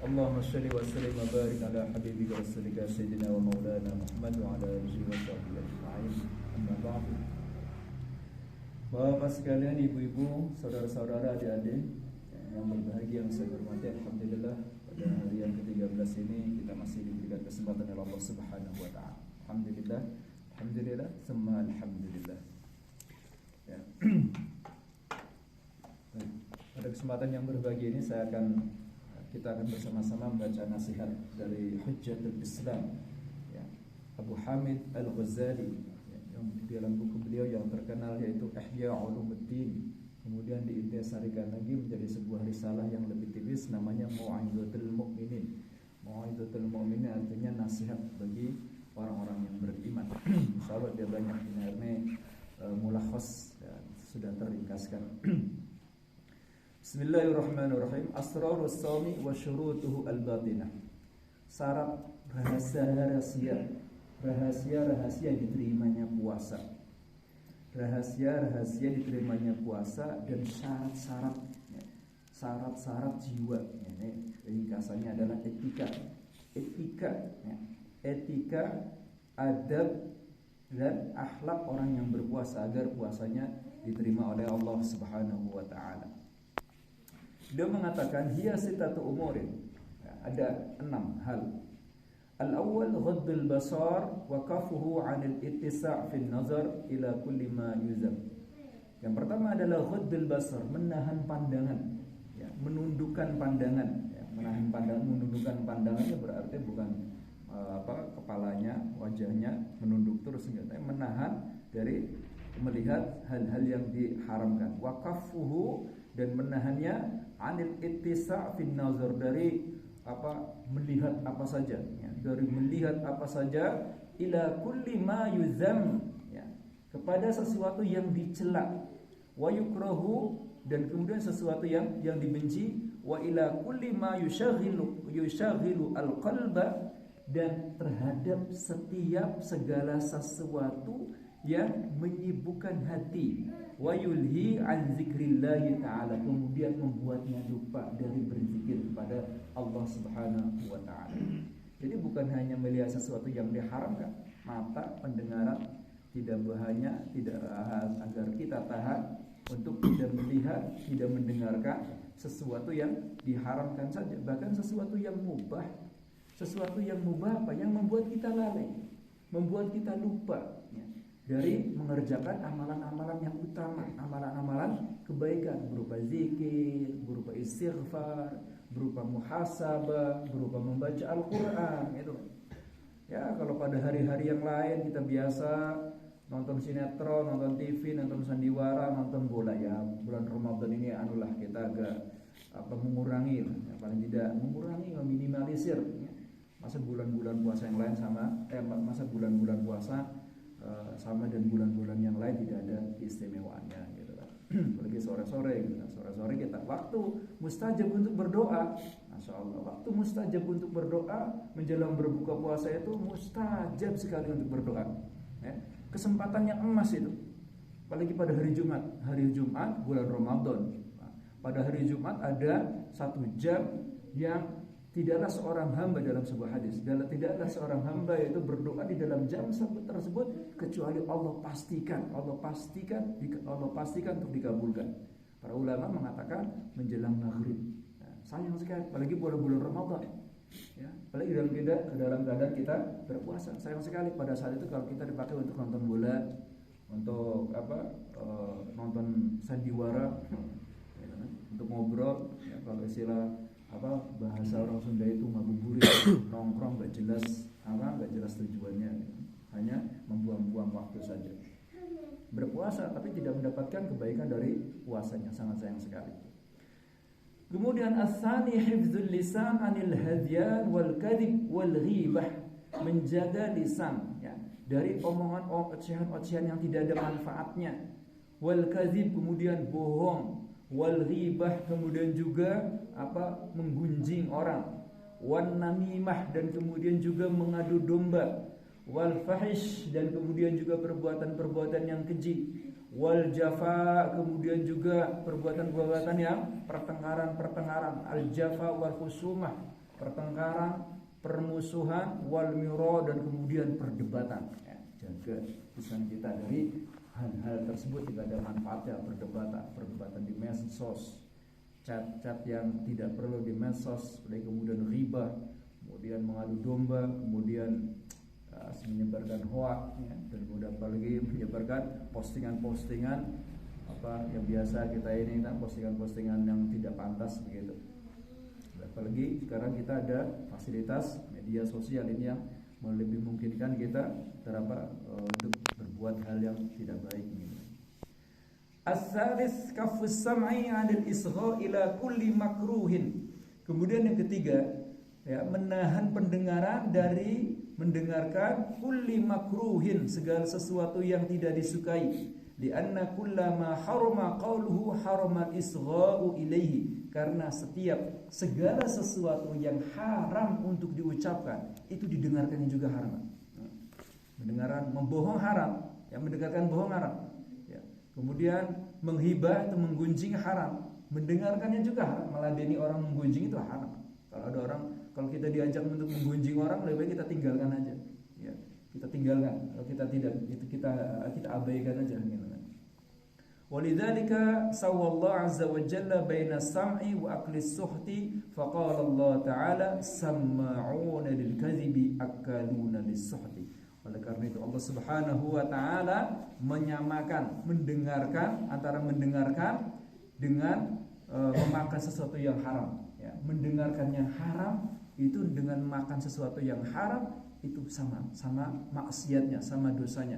Allahumma shalli wa sallim wa barik ala habibika rasulika sayyidina wa maulana Muhammad wa ala alihi wa sahbihi ajma'in. Amma ba'du. Bapak sekalian, ibu-ibu, saudara-saudara, adik-adik yang berbahagia, yang saya hormati, alhamdulillah pada hari yang ke-13 ini kita masih diberikan kesempatan oleh Allah Subhanahu wa taala. Alhamdulillah, alhamdulillah, semua alhamdulillah. Ya. Pada kesempatan yang berbahagia ini kita akan bersama-sama membaca nasihat dari Hujjatul Islam, ya, Abu Hamid Al-Ghazali, ya, yang di dalam buku beliau yang terkenal yaitu Ihya Ulumuddin, kemudian diintisarikan lagi menjadi sebuah risalah yang lebih tipis namanya Mau'izatul Mu'minin. Mau'izatul Mu'minin artinya nasihat bagi orang-orang yang beriman. Insyaallah dia banyak ini mulakhas, ya, sudah terringkaskan. Bismillahirrahmanirrahim. Asrarus sawmi wa syurutuhu al-batinah. Syarat rahasia yang diterimanya puasa. Rahasia diterimanya puasa dan syarat-syaratnya. Syarat-syarat jiwa. Ini ringkasannya adalah etika. Etika, adab dan akhlak orang yang berpuasa agar puasanya diterima oleh Allah Subhanahu wa taala. Dia mengatakan hiya sittatu umurin, ada 6 hal. Al-awwal ghaddul basar wa kafuhu 'anil ittisa' fil nazar ila kulli ma yuzam. Yang pertama adalah ghaddul basar, menahan pandangan, ya, menundukkan pandangan, ya, menahan pandangan, menundukkan pandangannya berarti bukan kepalanya, wajahnya menunduk terus, tapi menahan dari melihat hal-hal yang diharamkan. Wa kafuhu, dan menahannya anil ittisa' fin nazar, dari melihat apa saja, ya, dari melihat apa saja ila kulli ma yuzam, ya, kepada sesuatu yang dicela, wa yukrahu, dan kemudian sesuatu yang dibenci, wa ila kulli ma yushaghilu al-qalba, dan terhadap setiap segala sesuatu yang menyibukkan hati, wa yulhi an zikrillahi ta'ala, kemudian membuatnya lupa dari berzikir kepada Allah Subhanahu wa ta'ala. Jadi bukan hanya melihat sesuatu yang diharamkan, mata, pendengaran, tidak hanya tidak agar kita tahan untuk tidak melihat, tidak mendengarkan sesuatu yang diharamkan saja, bahkan sesuatu yang mubah. Sesuatu yang mubah apa? Yang membuat kita lalai, membuat kita lupa, ya, dari mengerjakan amalan-amalan yang utama, amalan-amalan kebaikan berupa zikir, berupa istighfar, berupa muhasabah, berupa membaca Al-Qur'an, itu. Ya, kalau pada hari-hari yang lain kita biasa nonton sinetron, nonton TV, nonton sandiwara, nonton bola, ya, bulan Ramadan ini anulah kita agak mengurangi, ya, paling tidak mengurangi, meminimalisir, ya. Masa bulan-bulan puasa yang lain masa bulan-bulan puasa sama dan bulan-bulan yang lain tidak ada keistimewaannya, gitu kan. Apalagi sore-sore, gitu kan. Sore-sore kita waktu mustajab untuk berdoa. Masyaallah, waktu mustajab untuk berdoa menjelang berbuka puasa itu mustajab sekali untuk berdoa, ya. Kesempatan yang emas itu. Apalagi pada hari Jumat bulan Ramadan. Pada hari Jumat ada 1 jam yang tidaklah seorang hamba, dalam sebuah hadis, tidaklah seorang hamba itu berdoa di dalam jam tersebut kecuali Allah pastikan untuk dikabulkan. Para ulama mengatakan menjelang maghrib. Nah, sayang sekali, apalagi bulan Ramadan, ya, apalagi dalam keadaan kita berpuasa. Sayang sekali pada saat itu kalau kita dipakai untuk nonton bola, untuk nonton sandiwara, ya, untuk ngobrol, ya, kalau istilah bahasa orang Sunda itu ngabuburit, nongkrong gak jelas tujuannya, hanya membuang-buang waktu saja. Berpuasa tapi tidak mendapatkan kebaikan dari puasanya, sangat sayang sekali. Kemudian as-sani hifdzul lisan anil hadyan wal kadhib wal ghibah, menjaga lisan, ya, dari omongan ocehan-ocehan yang tidak ada manfaatnya, wal kadhib, kemudian bohong, wal ghibah, kemudian juga menggunjing orang, wan namimah, dan kemudian juga mengadu domba, wal fahish, dan kemudian juga perbuatan-perbuatan yang keji, wal jafa, kemudian juga perbuatan-perbuatan yang pertengkaran, al jafa wal khusumah, pertengkaran, permusuhan, wal miro, dan kemudian perdebatan. Ya, jaga lisan kita dari hal-hal tersebut. Tidak ada manfaatnya perdebatan di medsos, chat-chat yang tidak perlu di medsos, kemudian ghibah, kemudian mengadu domba, kemudian menyebarkan hoak, ya, dan kemudian apalagi menyebarkan postingan-postingan yang biasa kita ini kan, postingan-postingan yang tidak pantas begitu. Apalagi sekarang kita ada fasilitas media sosial ini yang lebih memungkinkan kita untuk berbuat hal yang tidak baik gitu. As-salis kafus sam'i 'anil isgha ila kulli makruhin. Kemudian yang ketiga, ya, menahan pendengaran dari mendengarkan kulli makruhin, segala sesuatu yang tidak disukai. Lianna kullama harama qawluhu harama isgha'u ilaihi, karena segala sesuatu yang haram untuk diucapkan itu didengarkannya juga haram. Mendengarkan membohong haram, ya, mendengarkan bohong haram. Ya. Kemudian menghibah itu menggunjing haram, mendengarkannya juga haram. Meladeni orang menggunjing itu haram. Kalau kita diajak untuk menggunjing orang, lebih baik kita tinggalkan aja. Ya, kita tinggalkan. Kalau kita tidak, itu kita abaikan aja gitu kan. Walidzalika sawallahu azza wa jalla baina sam'i wa akli suhti, faqala Allah ta'ala sama'una lil kadhibi akaluna lis suhti. Oleh karena itu Allah Subhanahu wa taala menyamakan antara mendengarkan dengan memakan sesuatu yang haram. Ya, mendengarkan yang haram itu dengan makan sesuatu yang haram itu sama maksiatnya, sama dosanya.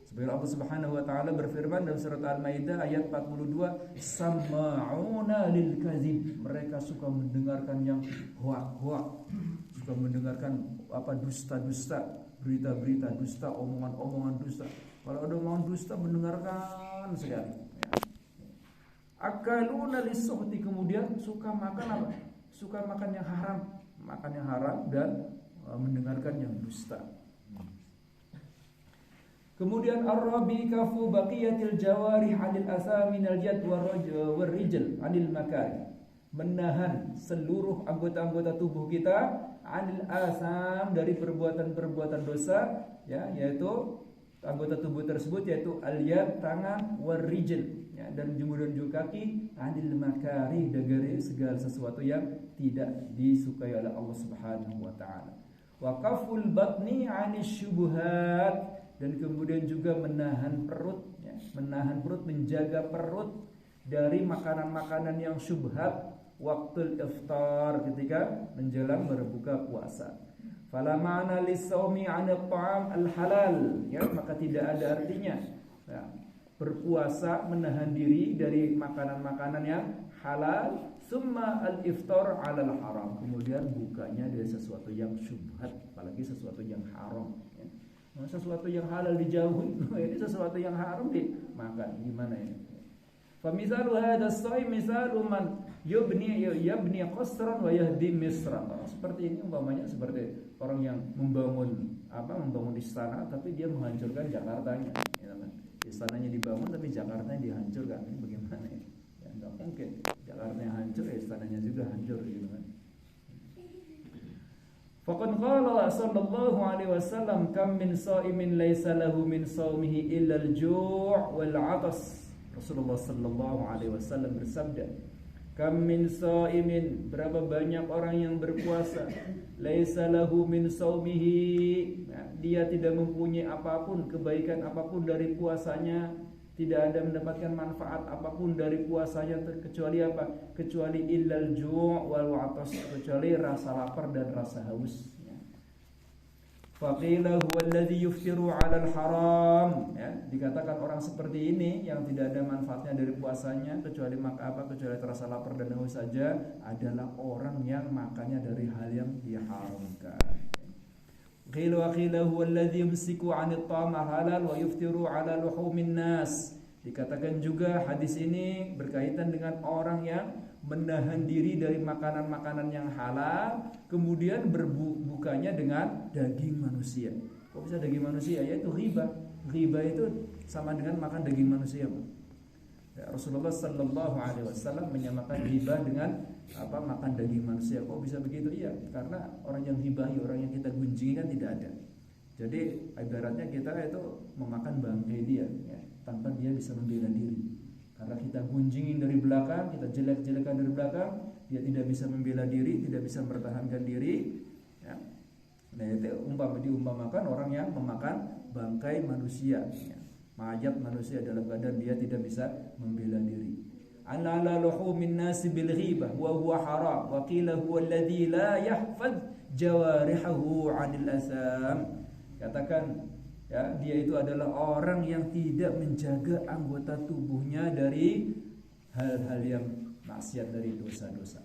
Sebagaimana Allah Subhanahu wa taala berfirman dalam surat Al-Maidah ayat 42, sama'una lil kadzib, mereka suka mendengarkan yang hoak, suka mendengarkan dusta-dusta, berita-berita dusta, omongan-omongan dusta. Kalau ada omongan dusta mendengarkan sekali. Ya. Akaluna lisuhti, kemudian suka makan apa? Suka makan yang haram dan mendengarkan yang dusta. Kemudian ar-rabi kafu baqiyatil jawarih 'anil asamin al-jad war-rijl 'anil makari, menahan seluruh anggota-anggota tubuh kita 'anil asam, dari perbuatan-perbuatan dosa, ya, yaitu anggota tubuh tersebut yaitu al-yad, tangan, war-rijl, ya, dan kemudian juga kaki, 'anil makari, dari segala sesuatu yang tidak disukai oleh Allah Subhanahu wa taala. Wa kaful batni 'anis syubhat, dan kemudian juga menahan perut, ya, menjaga perut dari makanan-makanan yang syubhat waktu iftar, ketika menjelang berbuka puasa. Fala ma'na lis-shaumi 'anil ta'am al-halal, ya, maka tidak ada artinya, ya, berpuasa menahan diri dari makanan-makanan yang halal, summa al-iftar 'alal haram, kemudian bukanya dari sesuatu yang syubhat, apalagi sesuatu yang haram, ya. Sesuatu yang halal dijauhi, ini sesuatu yang haram dimakan, gimana ini? Fa misalu hadha as-shaim misalu man yabni qasran wa yahdi misran. Seperti ini umpamanya seperti orang yang membangun istana tapi dia menghancurkan Jakartanya, ya kan? Istananya dibangun tapi Jakartanya dihancurkan. Ini bagaimana ini? Ya enggak mungkin. Jakartanya hancur, ya istananya juga hancur, gitu kan. Faqad qala sallallahu alaihi wasallam kam min sha'imin laysa lahu min shaumihi illa al-ju' wal 'atas. Rasulullah sallallahu alaihi wasallam bersabda, kam min sha'imin, berapa banyak orang yang berpuasa, laysa lahu min shaumihi, dia tidak mempunyai apapun, kebaikan apapun dari puasanya, tidak ada mendapatkan manfaat apapun dari puasanya, kecuali apa? Kecuali illal ju' wal 'atas, kecuali rasa lapar dan rasa haus. Faqila huwa alladhi yuftiru 'alal haram, ya, dikatakan orang seperti ini yang tidak ada manfaatnya dari puasanya kecuali kecuali rasa lapar dan haus saja, adalah orang yang makannya dari hal yang diharamkan. Qila huwa alladhi yumsiku 'anil ta'am halal wa yuftiru 'ala luhumin nas. Dikatakan juga hadis ini berkaitan dengan orang yang menahan diri dari makanan-makanan yang halal, kemudian berbukanya dengan daging manusia. Kok bisa daging manusia? Yaitu ghibah. Ghibah itu sama dengan makan daging manusia. Ya, Rasulullah sallallahu alaihi wasallam menyamakan ghibah dengan makan daging manusia. Kok bisa begitu? Iya, karena orang yang hibahi, orang yang kita gunjingi kan tidak ada. Jadi ibaratnya kita itu memakan bangkai dia, ya, tanpa dia bisa membela diri. Karena kita gunjingin dari belakang, kita jelek-jelekan dari belakang, dia tidak bisa membela diri, tidak bisa mempertahankan diri. Ya. Nah itu diumpamakan orang yang memakan bangkai manusia, ya, mayat manusia dalam keadaan dia tidak bisa membela diri. Ala luhumin nasi bil ghibah wa huwa haram wa qila huwa alladhi la yahfaz jawarihahu 'anil asam. Katakan, ya, dia itu adalah orang yang tidak menjaga anggota tubuhnya dari hal-hal yang maksiat, dari dosa-dosa.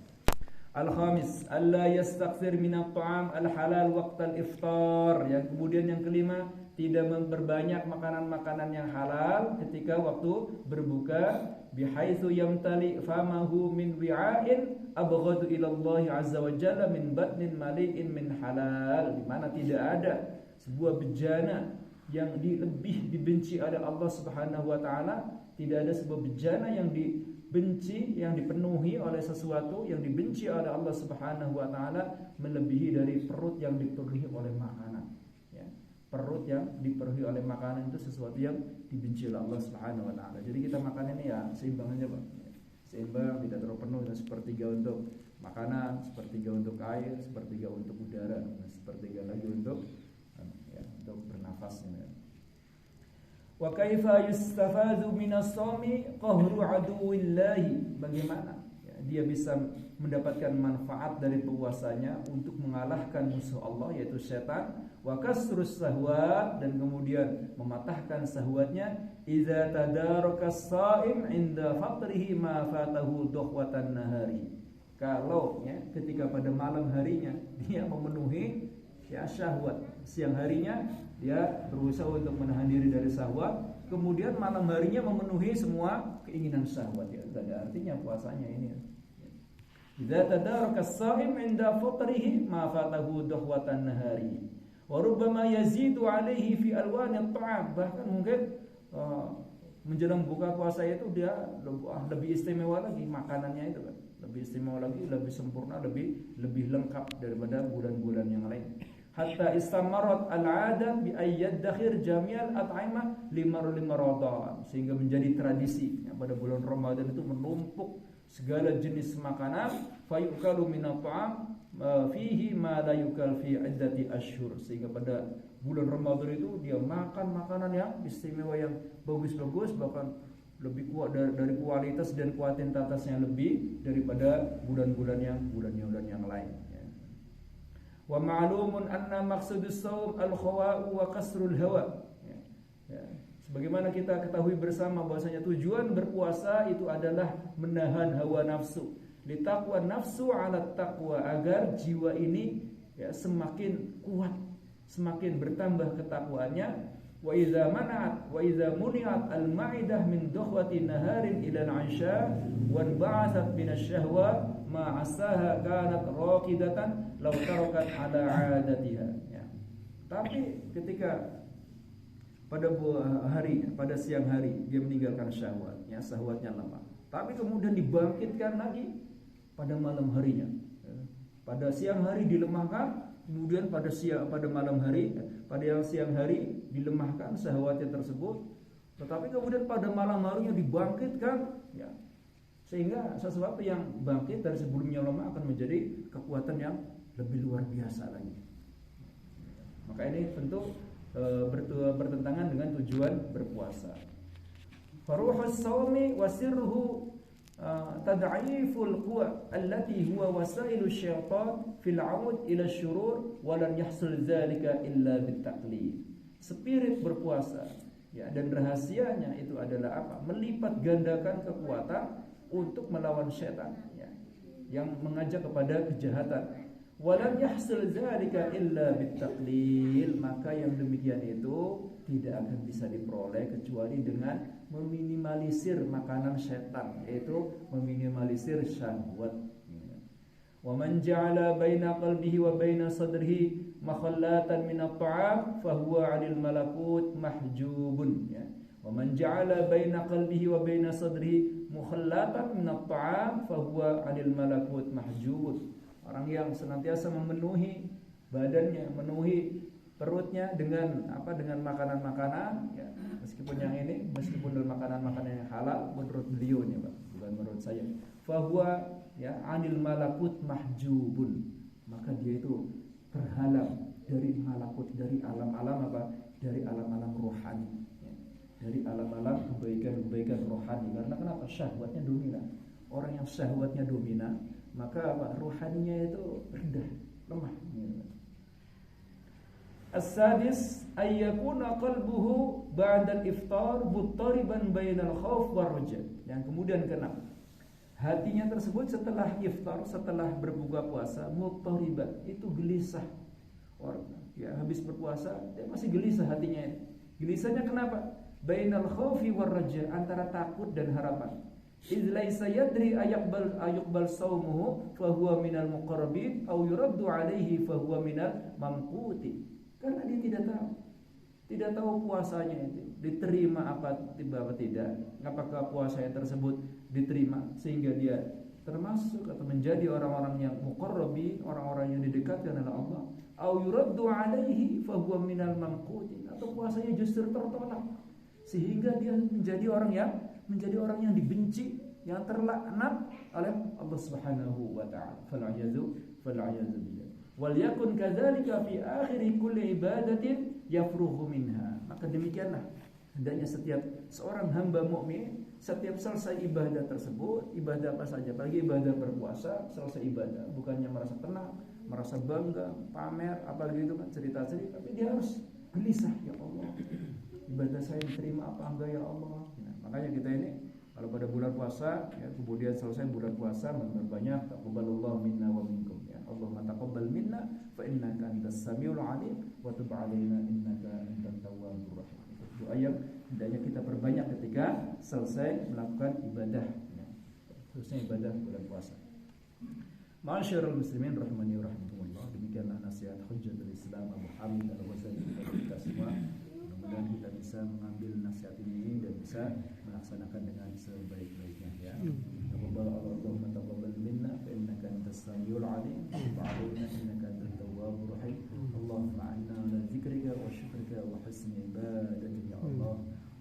Al-khamis, alla yastaghfir min at-ta'am al-halal waqta al-iftar. Yang kemudian yang kelima, tidak memperbanyak makanan-makanan yang halal ketika waktu berbuka, bihaitsu yamtali famahu min wi'ain abghadu ila Allah azza wa jalla min batnin mali'in min halal. Di mana tidak ada sebuah bejana yang lebih dibenci oleh Allah Subhanahu wa taala, tidak ada sebuah bejana yang dibenci, yang dipenuhi oleh sesuatu yang dibenci oleh Allah Subhanahu wa taala melebihi dari perut yang dipenuhi oleh makanan, ya. Perut yang dipenuhi oleh makanan itu sesuatu yang dibenci oleh Allah Subhanahu wa taala. Jadi kita makan ini ya seimbang aja, Pak. Seimbang, tidak terlalu penuh, dan sepertiga untuk makanan, sepertiga untuk air, sepertiga untuk udara, dan sepertiga lagi untuk bernafas. Wa kaifa yustafadu minas shaumi qahru aduwillahi. Bagaimana, ya, dia bisa mendapatkan manfaat dari puasanya untuk mengalahkan musuh Allah yaitu setan, wa kasrus sahwat, dan kemudian mematahkan sahwatnya, idza tadaraka as-shaim 'inda fatrihi ma fatahu dukhwatan nahari. Kalau, ya, ketika pada malam harinya dia memenuhi, ya, syahwat, siang harinya dia berusaha untuk menahan diri dari syahwat, kemudian malam harinya memenuhi semua keinginan syahwat, ya, tidak ada artinya puasanya ini. Idza tadaraka as-shaim 'inda fatrihi ma fatahu dukhwatan nahari wa rubbama yazidu 'alaihi fi alwani at-ta'am. Bahkan mungkin menjelang buka puasa itu dia lebih istimewa lagi makanannya itu, kan. Lebih istimewa lagi, lebih sempurna, lebih lengkap daripada bulan-bulan yang lain. Hatta istamarat al-'adah bi ayyadakhir jami'al at'imah limar-Ramadan, sehingga menjadi tradisi, ya, pada bulan Ramadan itu menumpuk segala jenis makanan, fayukalu minat ta'am fihi ma la yukal fi iddati ashhur, sehingga pada bulan Ramadan itu dia makan makanan yang istimewa, yang bagus-bagus, bahkan lebih kuat dari kualitas dan kuantitasnya lebih daripada bulan-bulan yang lain, ya. Wa ma'lumun anna maqsudus shaum al-khawa'u wa kasrul hawa, ya. Sebagaimana kita ketahui bersama bahwasanya tujuan berpuasa itu adalah menahan hawa nafsu, litaqwa nafsu 'ala taqwa, agar jiwa ini, ya, semakin kuat, semakin bertambah ketakwaannya. Wa idza mana'at wa idza muni'at al-ma'idah min dukhwati naharin ila al-'isha wa ba'athat min asy-syahwa ma 'asaha kanat raqidatan law tarakat 'ala 'adatiha, ya. Tapi ketika pada siang hari dia meninggalkan syahwat, ya, syahwatnya lemah, tapi kemudian dibangkitkan lagi pada malam harinya, ya. Pada siang hari dilemahkan, kemudian pada malam hari, pada yang siang hari dilemahkan syahwatnya tersebut, tetapi kemudian pada malam harinya dibangkitkan, ya, sehingga sesuatu yang bangkit dari sebelumnya lemah akan menjadi kekuatan yang lebih luar biasa lagi. Maka ini tentu bertentangan dengan tujuan berpuasa. Faruhus shaumi wa sirruhu tad'iful quwa allati huwa wasailu syaitan fil 'aud ila syurur wa lan yahsul dzalika illa bitaqlid. Spirit berpuasa, ya, dan rahasianya itu adalah apa? Melipat gandakan kekuatan untuk melawan syaitan, ya, yang mengajak kepada kejahatan. Walam yahsul dzalika illa bitaqlil, maka yang demikian itu tidak akan bisa diperoleh kecuali dengan meminimalisir makanan setan, yaitu meminimalisir syahwat. Wa man ja'ala baina qalbihi wa baina sadrihi makhallatan min at-ta'am fa huwa 'anil malakut mahjubun, ya. Wa man ja'ala baina qalbihi wa baina sadrihi mukhallatan min at-ta'am fa huwa 'anil malakut mahjub. Orang yang senantiasa memenuhi badannya, memenuhi perutnya dengan dengan makanan-makanan ya, meskipun dalam makanan-makanan yang halal menurut beliau nih Pak, bukan menurut saya. Fa huwa ya 'anil malakut mahjubun. Maka dia itu terhalang dari malakut, dari alam-alam dari alam-alam rohani ya. Dari alam-alam kebaikan-kebaikan rohani. Karena kenapa? Syahwatnya dominan. Orang yang syahwatnya dominan, maka rohaninya itu rendah, lemah ya. As-sadis ay yakuna qalbuhu ba'da al-iftar muttariban bainal khauf war raja. Yang kemudian keenam, hatinya tersebut setelah iftar, setelah berbuka puasa, muttariban, itu gelisah. Orang ya habis berpuasa dia masih gelisah hatinya. Gelisahnya kenapa? Bainal khaufi war raja, antara takut dan harapan. Idz laisa yadri ayaqbal shaumuhu fa huwa minal muqarrabin aw yuraddu alaihi fa huwa minal mamquti. Karena dia tidak tahu puasanya itu diterima apa tidak, apakah puasanya tersebut diterima sehingga dia termasuk atau menjadi orang-orang yang muqarrabin, orang-orang yang didekatkan oleh Allah, au yuraddu alaihi fa huwa minal mamqutin, atau puasanya justru tertolak sehingga dia menjadi orang yang dibenci, yang terlaknat oleh Allah Subhanahu wa taala. Fal'ayazu billah. Wal yakun kadzalika fi akhir kulli ibadatin yafrughu minha. Maka demikianlah hendaknya setiap seorang hamba mukmin setiap selesai ibadah tersebut, ibadah apa saja, apalagi ibadah berpuasa, selesai ibadah bukannya merasa tenang, merasa bangga, pamer, apalagi itu kan cerita-cerita, tapi dia harus gelisah, ya Allah, ibadah saya diterima apa enggak ya Allah. Nah, makanya kita ini kalau pada bulan puasa ya, kemudian selesai bulan puasa memperbanyak taqabbalallahu minna wa minkum ya. Allahumma taqabbal minna fa innaka antas samiul alim wa tub 'alaina innaka antat tawwabur rahim. Doa yang hendaknya kita perbanyak ketika selesai melakukan ibadah ya, khususnya ibadah bulan puasa. Ma'asyiral muslimin rahimani wa rahimakumullah. Demikianlah nasihat Hujjatul Islam Abu Hamid Al-Ghazali kepada kita semua. Mudah-mudahan kita bisa mengambil nasihat ini dan bisa melaksanakan dengan sebaik-baiknya ya. Allahumma taqabbal minna fa innaka antas samiul alim wa 'alaina innaka antat tawwabur rahim. Allahumma 'inna 'ala dzikrika wa syukrika wa husni ibadatika ya Allah.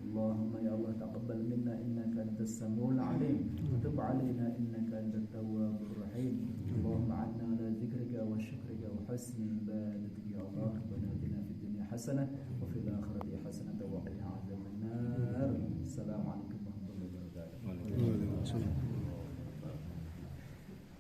Allahumma ya Allah taqabbal minna innaka antas samiul alim wa tub 'alaina innaka antat tawwabur rahim. Allahumma 'inna 'ala dzikrika wa syukrika wa husni ibadatika ya Allah. Rabbana atina fid dunya hasanah wa fil akhirati